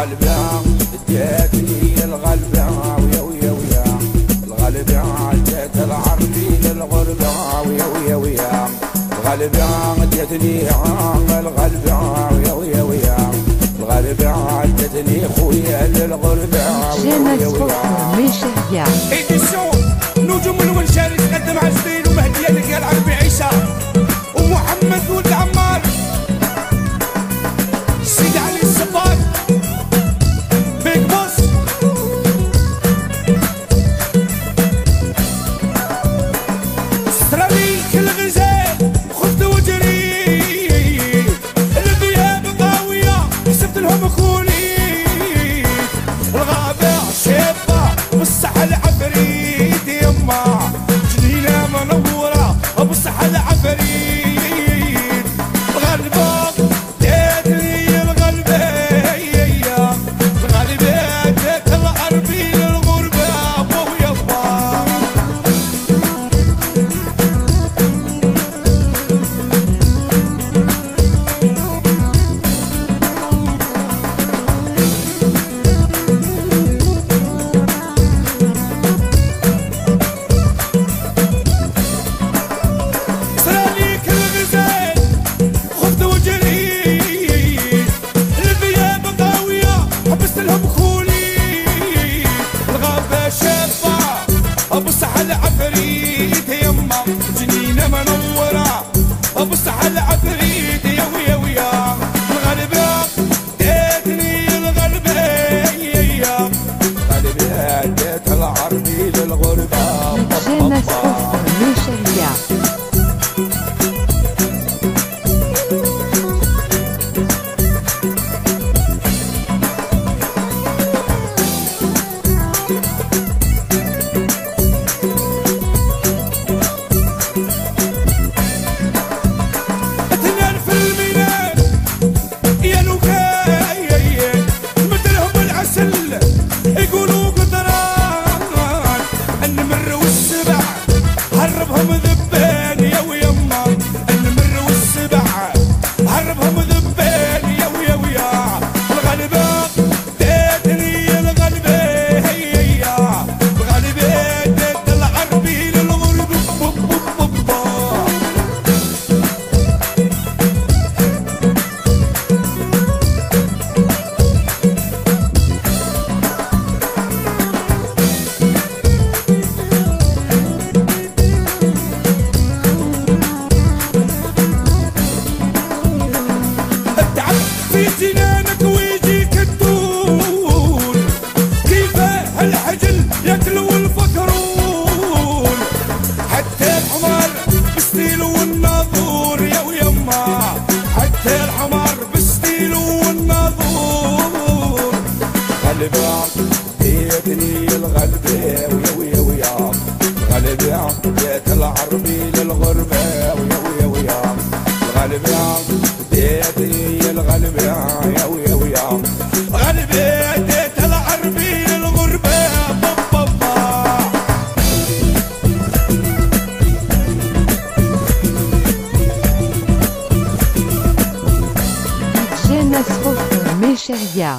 الغلبة اديتني الغلبة ويا ويا ويا الغلبة اديت العربي للغربة ويا ويا ويا الغلبة اديتني الغلبة ويا ويا ويا الغلبة اديتني خويا للغربة ويا ويا إديسيون نجوم الونشاري تقدم عزيز ومهدية لك العربي عيسى ومحمد ولد عمار سيد علي الصفار بيج بوس استرالي كل غزال خفت وجري الغياب قاوية حسبت لهم خوني الغابة شابة والصحة العفريت يما جنينة منورة والصحة العفريت الغلبة اديتني الغلبة الغلبة اديت العربي للغربة ابو يابا ابو الصحة العفريت يما جنينة منورة ابو الصحة العفريت يا ويا ويا الغلبة اديتني الغلبة الغلبة اديت العربي للغربة هربهم ذبان يا ويما النمر والسبع هربهم ذبان يا ويا ويا الغلبة اديتني الغلبة الغلبة اديت العربي للغرب في جنانك ويجيك الدول كيفاه الحجل ياكلوا الفكرون حتى الحمار بستيلو والناظور يا ويما حتى الحمار بستيلو والناظور الغلبة اديتني الغلبة ويا ويا ويا الغلبة اديت العربي للغربة ويا ويا ويا الغلبة اديتني الغلبة يا ويا ويا الغلبة اديت العربي للغربة DJ Nasrou Mecheria